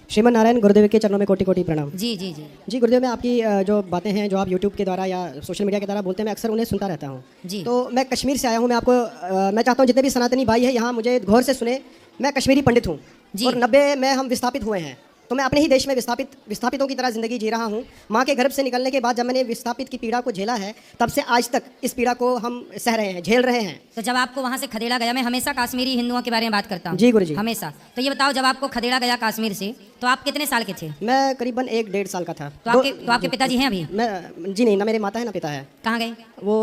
श्रीमन नारायण गुरुदेव के चरणों में कोटि कोटि प्रणाम। जी जी जी जी गुरुदेव, मैं आपकी जो बातें हैं जो आप यूट्यूब के द्वारा या सोशल मीडिया के द्वारा बोलते हैं, मैं अक्सर उन्हें सुनता रहता हूँ। जी। तो मैं कश्मीर से आया हूँ। मैं चाहता हूँ जितने भी सनातनी भाई हैं यहाँ मुझे गौर से सुने। मैं कश्मीरी पंडित हूँ और 90 में हम विस्थापित हुए हैं। तो मैं अपने ही देश में विस्थापितों की तरह ज़िंदगी जी रहा हूँ। माँ के गर्भ से निकलने के बाद जब मैंने विस्थापित की पीड़ा को झेला है, तब से आज तक इस पीड़ा को हम सह रहे हैं, झेल रहे हैं। तो जब आपको वहाँ से खदेड़ा गया, मैं हमेशा कश्मीरी हिंदुओं के बारे में बात करता हूँ। जी गुरुजी। हमेशा। तो ये बताओ, जब आपको खदेड़ा गया कश्मीर से, तो आप कितने साल के थे? मैं करीबन 1-1.5 साल का था। तो आपके पिताजी हैं अभी? मैं जी नहीं, ना मेरे माता है ना पिता है। कहाँ गए? वो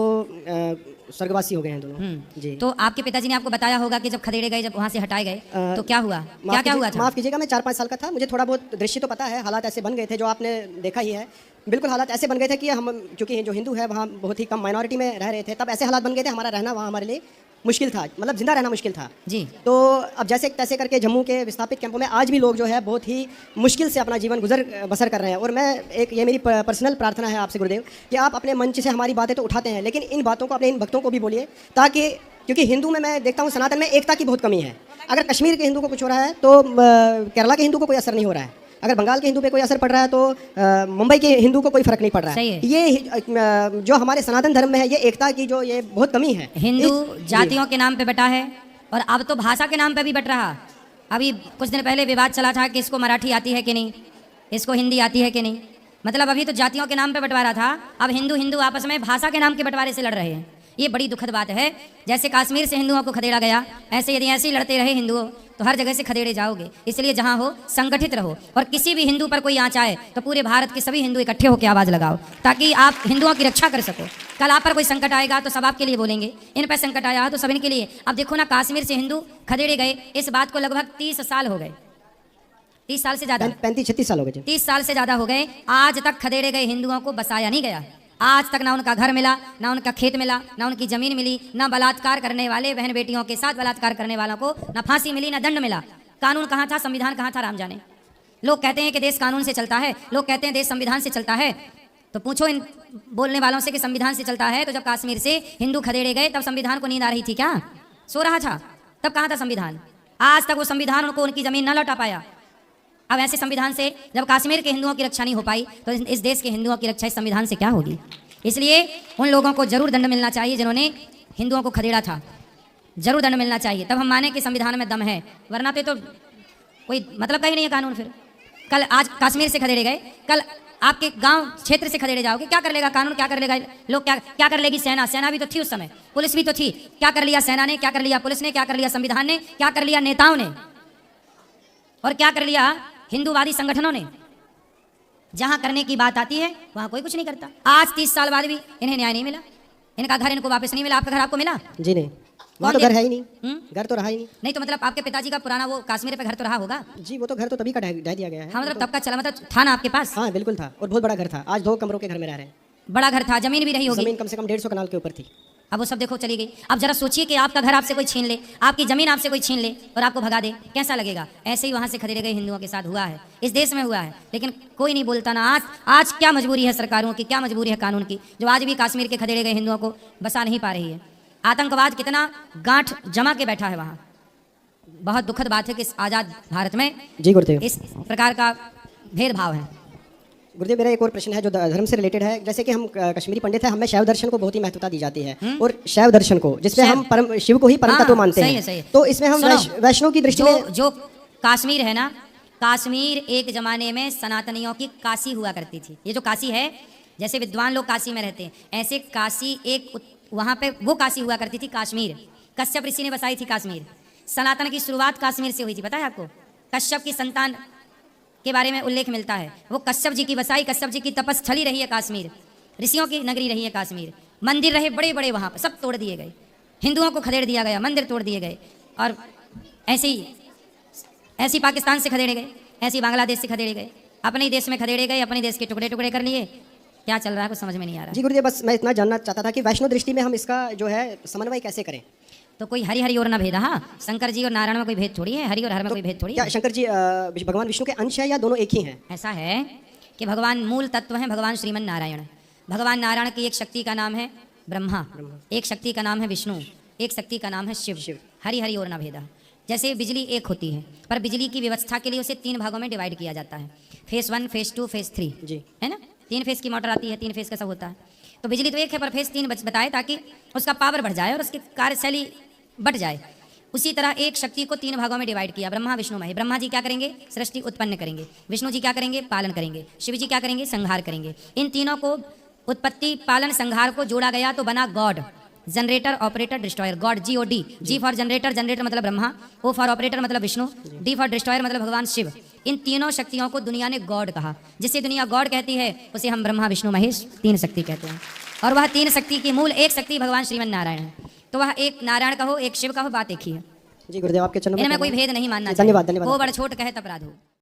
स्वर्गवासी हो गए हैं दोनों। जी। तो आपके पिताजी ने आपको बताया होगा कि जब खदेड़े गए, जब वहाँ से हटाए गए, तो क्या हुआ? क्या हुआ था? माफ़ कीजिएगा, मैं 4-5 साल का था। मुझे थोड़ा बहुत दृश्य तो पता है। हालात ऐसे बन गए थे जो आपने देखा ही है। बिल्कुल हालात ऐसे बन गए थे कि हम, क्योंकि जो हिंदू है वहाँ बहुत ही कम माइनॉरिटी में रह रहे थे, तब ऐसे हालात बन गए थे, हमारा रहना वहाँ हमारे लिए मुश्किल था, मतलब जिंदा रहना मुश्किल था। जी। तो अब जैसे तैसे करके जम्मू के विस्थापित कैंपों में आज भी लोग जो है बहुत ही मुश्किल से अपना जीवन बसर कर रहे हैं। और मैं ये मेरी पर्सनल प्रार्थना है आपसे गुरुदेव कि आप अपने मंच से हमारी बातें तो उठाते हैं, लेकिन इन बातों को अपने इन भक्तों को भी बोलिए, ताकि, क्योंकि हिंदू में मैं देखता हूँ सनातन में एकता की बहुत कमी है। अगर कश्मीर के हिंदू को कुछ हो रहा है तो केरला के हिंदू को कोई असर नहीं हो रहा है। अगर बंगाल के हिंदू पे कोई असर पड़ रहा है तो मुंबई के हिंदू को कोई फर्क नहीं पड़ रहा है। ये जो हमारे सनातन धर्म में है, ये एकता की जो ये बहुत कमी है। हिंदू जातियों के नाम पे बटा है, और अब तो भाषा के नाम पे भी बट रहा। अभी कुछ दिन पहले विवाद चला था कि इसको मराठी आती है कि नहीं, इसको हिंदी आती है कि नहीं। मतलब अभी तो जातियों के नाम पे बंटवारा था, अब हिंदू हिंदू आपस में भाषा के नाम के बंटवारे से लड़ रहे हैं। ये बड़ी दुखद बात है। जैसे कश्मीर से हिंदुओं को खदेड़ा गया, ऐसे यदि ऐसे ही लड़ते रहे हिंदुओं, तो हर जगह से खदेड़े जाओगे। इसलिए जहां हो संगठित रहो, और किसी भी हिंदू पर कोई आँच आए तो पूरे भारत के सभी हिंदू इकट्ठे होकर आवाज़ लगाओ, ताकि आप हिंदुओं की रक्षा कर सको। कल आप पर कोई संकट आएगा तो सब आपके लिए बोलेंगे, इन पर संकट आया तो सब इनके लिए। अब देखो ना, कश्मीर से हिंदू खदेड़े गए, इस बात को लगभग 30 साल हो गए। 30 साल से ज़्यादा, 35-36 साल हो गए। 30 साल से ज़्यादा हो गए। आज तक खदेड़े गए हिंदुओं को बसाया नहीं गया। आज तक ना उनका घर मिला, ना उनका खेत मिला, ना उनकी जमीन मिली, ना बलात्कार करने वाले बहन बेटियों के साथ बलात्कार करने वालों को ना फांसी मिली, ना दंड मिला। कानून कहाँ था, संविधान कहाँ था, राम जाने। लोग कहते हैं कि देश कानून से चलता है, लोग कहते हैं देश संविधान से चलता है। तो पूछो इन बोलने वालों से कि संविधान से चलता है, तो जब कश्मीर से हिंदू खदेड़े गए तब संविधान को नींद आ रही थी क्या? सो रहा था? तब कहाँ था संविधान? आज तक वो संविधान उनको उनकी जमीन न लौटा पाया। अब ऐसे संविधान से जब कश्मीर के हिंदुओं की रक्षा नहीं हो पाई, तो इस देश के हिंदुओं की रक्षा इस संविधान से क्या होगी? इसलिए उन लोगों को जरूर दंड मिलना चाहिए जिन्होंने हिंदुओं को खदेड़ा था। जरूर दंड मिलना चाहिए, तब हम माने कि संविधान में दम है, वरना तो कोई मतलब का ही नहीं है कानून। फिर कल आज कश्मीर से खदेड़े गए, कल आपके गांव क्षेत्र से खदेड़े जाओगे, क्या कर लेगा कानून? क्या कर लेगा लोग? क्या कर लेगी सेना? सेना भी तो थी उस समय, पुलिस भी तो थी। क्या कर लिया सेना ने? क्या कर लिया पुलिस ने? क्या कर लिया संविधान ने? क्या कर लिया नेताओं ने? और क्या कर लिया हिंदूवादी संगठनों ने? जहां करने की बात आती है वहां कोई कुछ नहीं करता। आज 30 साल बाद भी इन्हें न्याय नहीं मिला, इनका घर इनको वापस नहीं मिला। आपका घर आपको मिला? जी नहीं, वहाँ तो घर है ही नहीं। घर तो रहा ही नहीं। नहीं तो मतलब आपके पिताजी का पुराना वो कश्मीर पे घर तो रहा होगा? जी, वो तो घर तो तभी का ढह दिया गया है। हाँ, मतलब तब का चला, मतलब था ना आपके पास? हाँ बिल्कुल था, और बहुत बड़ा घर था। आज 2 कमरों के घर में रह रहे हैं। बड़ा घर था, जमीन भी रही होगी। जमीन कम से कम 150 कनाल के ऊपर थी। अब वो सब देखो चली गई। अब जरा सोचिए कि आपका घर आपसे कोई छीन ले, आपकी जमीन आपसे कोई छीन ले और आपको भगा दे, कैसा लगेगा? ऐसे ही वहां से खदेड़े गए हिंदुओं के साथ हुआ है, इस देश में हुआ है, लेकिन कोई नहीं बोलता ना। आज क्या मजबूरी है सरकारों की, क्या मजबूरी है कानून की, जो आज भी कश्मीर के खदेड़े गए हिंदुओं को बसा नहीं पा रही है। आतंकवाद कितना गांठ जमा के बैठा है वहाँ। बहुत दुखद बात है कि इस आज़ाद भारत में जी गुरुदेव इस प्रकार का भेदभाव है। गुरुदेव, मेरा एक और प्रश्न है जो धर्म से रिलेटेड है। जैसे कि हम कश्मीरी पंडित हैं, हमें शैव दर्शन को बहुत ही महत्वता दी जाती है, और शैव दर्शन को, जिसमें हम परम शिव को ही परम तत्व मानते हैं। सही है। तो इसमें हम वैष्णव की दृष्टि में जो कश्मीर है ना, कश्मीर एक जमाने में सनातनियों की काशी हुआ करती थी। ये जो काशी है, जैसे विद्वान लोग काशी में रहते हैं, ऐसे काशी एक वहाँ पे वो काशी हुआ करती थी कश्मीर। कश्यप ऋषि ने बसाई थी कश्मीर। सनातन की शुरुआत कश्मीर से हुई थी, पता है आपको? कश्यप की संतान के बारे में उल्लेख मिलता है, वो कश्यप जी की बसाई, कश्यप जी की तपस्थली रही है कश्मीर, ऋषियों की नगरी रही है कश्मीर। मंदिर रहे बड़े बड़े, वहाँ पर सब तोड़ दिए गए, हिंदुओं को खदेड़ दिया गया, मंदिर तोड़ दिए गए। और ऐसी पाकिस्तान से खदेड़े गए, ऐसी बांग्लादेश से खदेड़े गए, अपने ही देश में खदेड़े गए, अपने देश के टुकड़े टुकड़े कर लिए। क्या चल रहा है कुछ समझ में नहीं आ रहा। जी गुरुदेव, बस मैं इतना जानना चाहता था कि वैष्णव दृष्टि में हम इसका जो है समन्वय कैसे करें? तो कोई हरि हरि और ना भेद। हाँ, शंकर जी और नारायण में कोई भेद थोड़ी है, हरि और हर में कोई भेद थोड़ी है। क्या शंकर जी भगवान विष्णु के अंश है या दोनों एक ही हैं? ऐसा है कि भगवान मूल तत्व हैं भगवान श्रीमन नारायण। भगवान नारायण की एक शक्ति का नाम है ब्रह्मा, एक शक्ति का नाम है विष्णु, एक शक्ति का नाम है शिव। हरि हरि और ना भेदा। जैसे बिजली एक होती है, पर बिजली की व्यवस्था के लिए उसे 3 भागों में डिवाइड किया जाता है, फेस 1, फेस 2, फेस 3, जी। है ना। 3 फेस की मोटर आती है, 3 फेस का सब होता है। तो बिजली तो एक है, पर फेस 3 बताए ताकि उसका पावर बढ़ जाए और उसकी कार्यशैली बढ़ जाए। उसी तरह एक शक्ति को 3 भागों में डिवाइड किया, ब्रह्मा विष्णु महेश। ब्रह्मा जी क्या करेंगे? सृष्टि उत्पन्न करेंगे। विष्णु जी क्या करेंगे? पालन करेंगे। शिव जी क्या करेंगे? संहार करेंगे। इन तीनों को उत्पत्ति, पालन, संहार को जोड़ा गया तो बना God, generator, operator, destroyer. God, GOD, G for generator, generator मतलब ब्रह्मा, O फॉर ऑपरेटर मतलब विष्णु, D फॉर डिस्ट्रॉयर मतलब भगवान शिव। इन तीनों शक्तियों को दुनिया ने गॉड कहा। जिसे दुनिया गॉड कहती है उसे हम ब्रह्मा विष्णु महेश 3 शक्ति कहते हैं। और वह 3 शक्ति की मूल एक शक्ति भगवान श्रीमन नारायण है। तो वह एक नारायण का हो, एक शिव का हो, बात एक ही है। जी गुरुदेव, आपके चरणों इनमें में कोई भेद नहीं मानना धन्यवाद, चाहिए। धन्यवाद। वो बड़ छोट कहे तब अपराध हो।